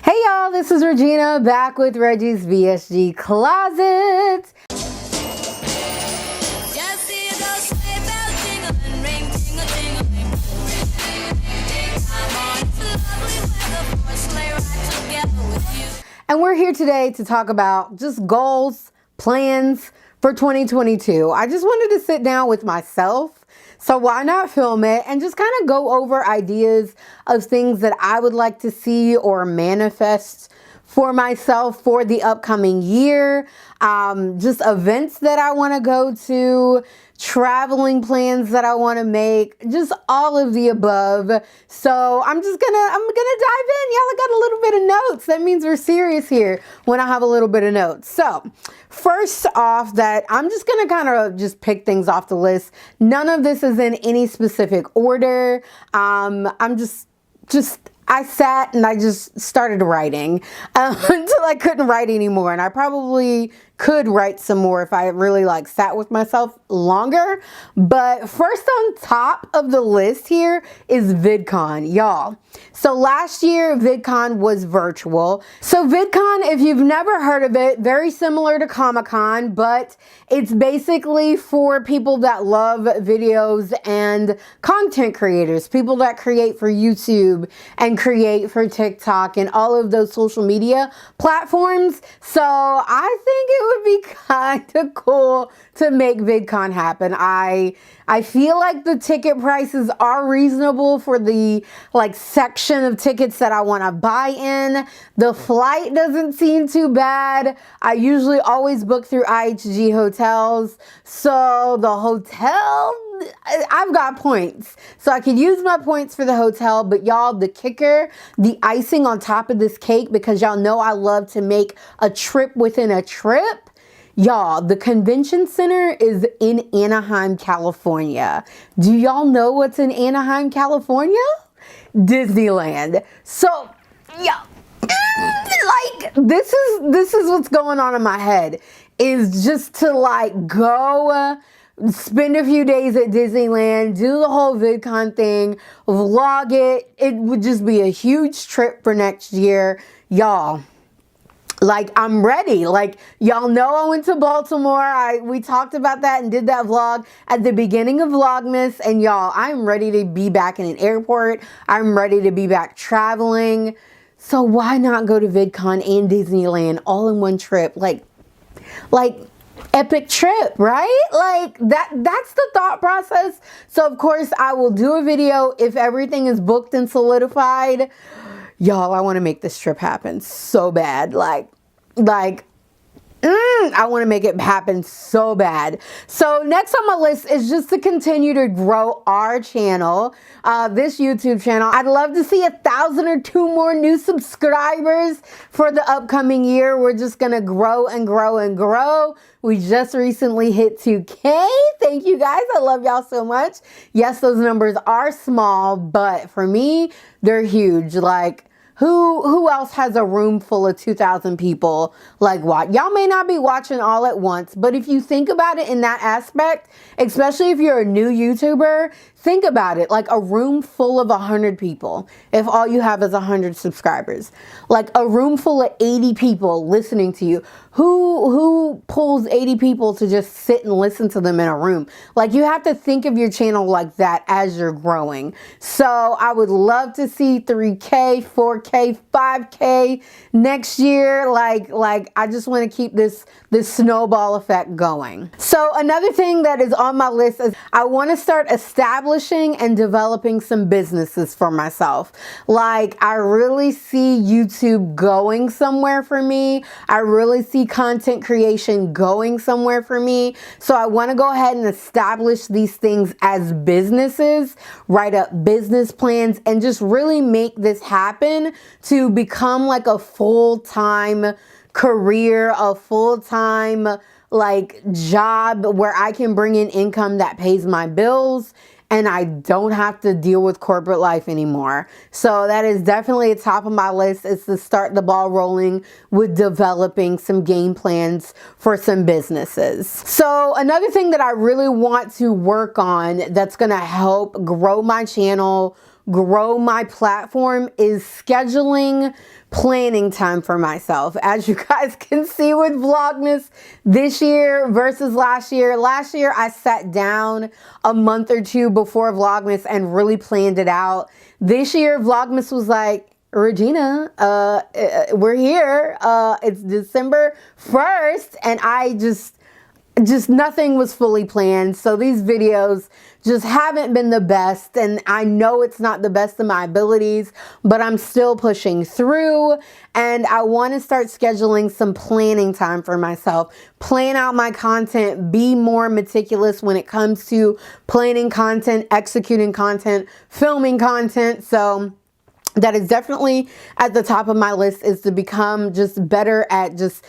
Hey y'all, this is Regina back with Reggie's VSG Closet. And we're here today to talk about just goals, plans for 2022. I just wanted to sit down with myself, so why not film it and just kind of go over ideas of things that I would like to see or manifest for myself for the upcoming year, just events that I want to go to, traveling plans that I want to make, just all of the above. So I'm gonna dive in. Y'all, I got a little bit of notes. That means we're serious here when I have a little bit of notes. So first off, that I'm just gonna kind of just pick things off the list. None of this is in any specific order. I sat and I just started writing until I couldn't write anymore. And I probably could write some more if I really sat with myself longer. But first on top of the list here is VidCon, y'all. So last year VidCon was virtual. So VidCon, if you've never heard of it, very similar to Comic-Con, but it's basically for people that love videos and content creators, people that create for YouTube and create for TikTok and all of those social media platforms. So I think it would be kind of cool to make VidCon happen. I feel like the ticket prices are reasonable for the section of tickets that I want to buy in. The flight doesn't seem too bad. I usually always book through IHG hotels. So the hotel, I've got points. So I could use my points for the hotel, but y'all, the kicker, the icing on top of this cake, because y'all know I love to make a trip within a trip. Y'all, the convention center is in Anaheim, California. Do y'all know what's in Anaheim, California? Disneyland. So, yeah, this is what's going on in my head, is just to go spend a few days at Disneyland, do the whole VidCon thing, vlog it. It would just be a huge trip for next year, y'all. I'm ready. Y'all know I went to Baltimore. We talked about that and did that vlog at the beginning of Vlogmas. And y'all, I'm ready to be back in an airport. I'm ready to be back traveling. So why not go to VidCon and Disneyland all in one trip? Epic trip, right? That's the thought process. So of course I will do a video if everything is booked and solidified. Y'all, I want to make this trip happen so bad. I want to make it happen so bad. So next on my list is just to continue to grow our channel, this YouTube channel. I'd love to see 1,000 or 2 more new subscribers for the upcoming year. We're just going to grow and grow and grow. We just recently hit 2K. Thank you guys. I love y'all so much. Yes, those numbers are small, but for me, they're huge. Who else has a room full of 2,000 people watch? Y'all may not be watching all at once, but if you think about it in that aspect, especially if you're a new YouTuber, think about it a room full of 100 people. If all you have is 100 subscribers, a room full of 80 people listening to you. Who pulls 80 people to just sit and listen to them in a room? You have to think of your channel like that as you're growing. So I would love to see 3K, 4K, 5K next year. I just want to keep this snowball effect going. So another thing that is on my list is I want to start establishing and developing some businesses for myself. I really see YouTube going somewhere for me. I really see content creation going somewhere for me. So I want to go ahead and establish these things as businesses, write up business plans, and just really make this happen to become a full-time career, a full-time job where I can bring in income that pays my bills and I don't have to deal with corporate life anymore. So that is definitely at the top of my list, is to start the ball rolling with developing some game plans for some businesses. So another thing that I really want to work on that's gonna help grow my channel, grow my platform, is scheduling planning time for myself. As you guys can see with Vlogmas this year versus last year. Last year, I sat down a month or two before Vlogmas and really planned it out. This year, Vlogmas was like, Regina, we're here. It's December 1st, and I just nothing was fully planned. So these videos just haven't been the best, and I know it's not the best of my abilities, but I'm still pushing through, and I want to start scheduling some planning time for myself. Plan out my content, be more meticulous when it comes to planning content, executing content, filming content. So that is definitely at the top of my list, is to become just better at just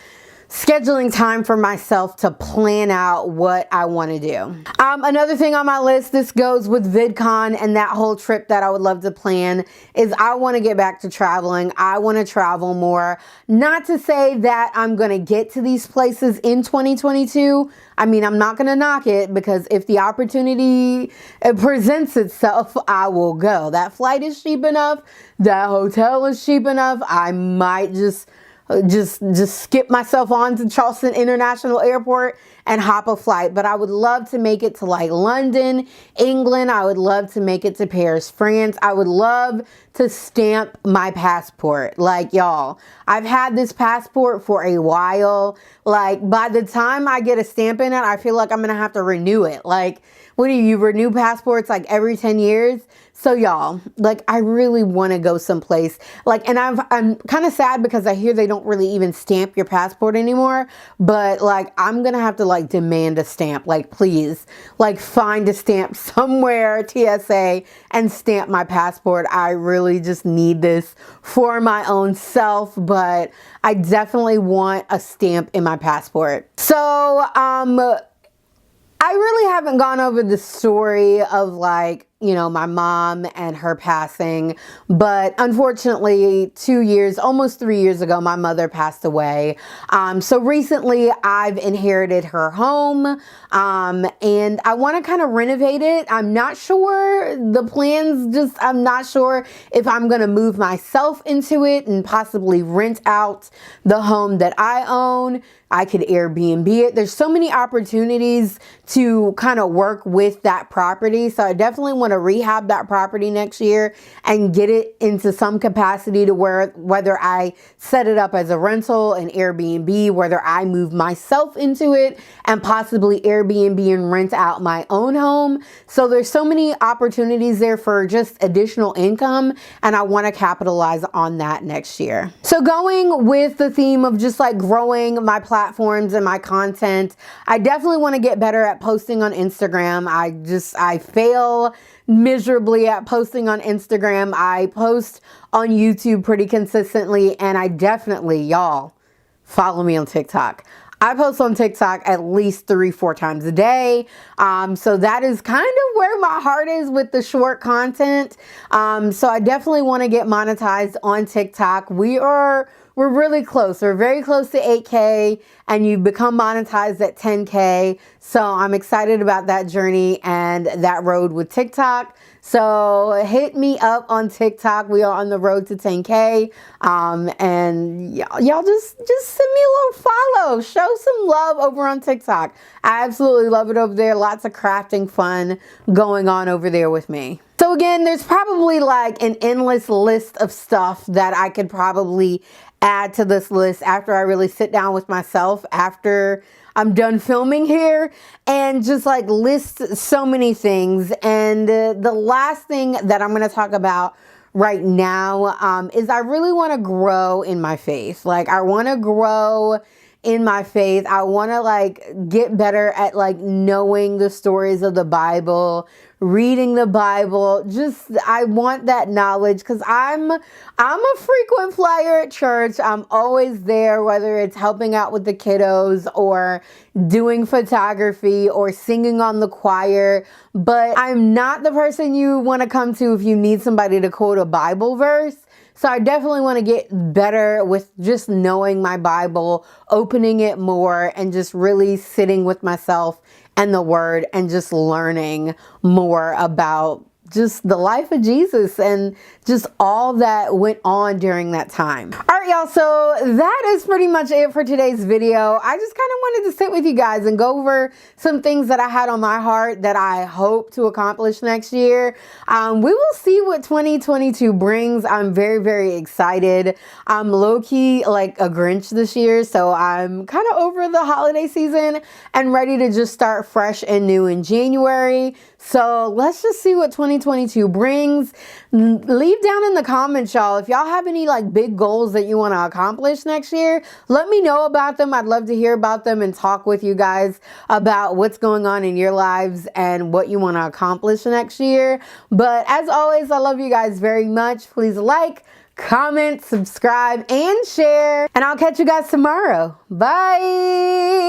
scheduling time for myself to plan out what I want to do. Another thing on my list, this goes with VidCon and that whole trip that I would love to plan, is I want to get back to traveling. I want to travel more. Not to say that I'm going to get to these places in 2022. I mean, I'm not going to knock it, because if the opportunity presents itself, I will go. That flight is cheap enough. That hotel is cheap enough. I might just skip myself on to Charleston International Airport and hop a flight. But I would love to make it to like London, England. I would love to make it to Paris, France. I would love to stamp my passport. Like, y'all, I've had this passport for a while. Like, by the time I get a stamp in it, I feel like I'm gonna have to renew it. Like, what do you renew passports like every 10 years? So y'all, like, I really want to go someplace. Like, and I'm kind of sad because I hear they don't really even stamp your passport anymore. But like, I'm going to have to like demand a stamp. Like, please, like, find a stamp somewhere, TSA, and stamp my passport. I really just need this for my own self, but I definitely want a stamp in my passport. So, I really haven't gone over the story of, like, you know, my mom and her passing, but unfortunately 2 years, almost 3 years ago, my mother passed away. So recently I've inherited her home, and I want to kind of renovate it. I'm not sure the plans, I'm not sure if I'm going to move myself into it and possibly rent out the home that I own. I could Airbnb it. There's so many opportunities to kind of work with that property. So I definitely want to rehab that property next year and get it into some capacity to where, whether I set it up as a rental, an Airbnb, whether I move myself into it and possibly Airbnb and rent out my own home. So there's so many opportunities there for just additional income, and I want to capitalize on that next year. So going with the theme of just like growing my platforms and my content, I definitely want to get better at posting on Instagram. I fail miserably at posting on Instagram. I post on YouTube pretty consistently, and I definitely, y'all, follow me on TikTok. I post on TikTok at least 3-4 times a day. So that is kind of where my heart is with the short content. So I definitely want to get monetized on TikTok. We're really close. We're very close to 8K, and you become monetized at 10K. So I'm excited about that journey and that road with TikTok. So hit me up on TikTok. We are on the road to 10K. And y'all just send me a little follow. Show some love over on TikTok. I absolutely love it over there. Lots of crafting fun going on over there with me. So again, there's probably like an endless list of stuff that I could probably add to this list after I really sit down with myself after I'm done filming here, and just like list so many things. And the last thing that I'm going to talk about right now is I really want to grow in my faith. Like, I want to grow in my faith. I want to like get better at like knowing the stories of the Bible, reading the Bible. Just, I want that knowledge, because I'm a frequent flyer at church. I'm always there, whether it's helping out with the kiddos or doing photography or singing on the choir. But I'm not the person you want to come to if you need somebody to quote a Bible verse. So I definitely want to get better with just knowing my Bible, opening it more, and just really sitting with myself and the Word and just learning more about just the life of Jesus and just all that went on during that time. All right, y'all, so that is pretty much it for today's video. I just kind of wanted to sit with you guys and go over some things that I had on my heart that I hope to accomplish next year. We will see what 2022 brings. I'm very, very excited. I'm low-key like a Grinch this year, so I'm kind of over the holiday season and ready to just start fresh and new in January. So let's just see what 2022 brings. Leave down in the comments, y'all, if y'all have any like big goals that you want to accomplish next year. Let me know about them. I'd love to hear about them and talk with you guys about what's going on in your lives and what you want to accomplish next year. But as always, I love you guys very much. Please like, comment, subscribe, and share. And I'll catch you guys tomorrow. Bye.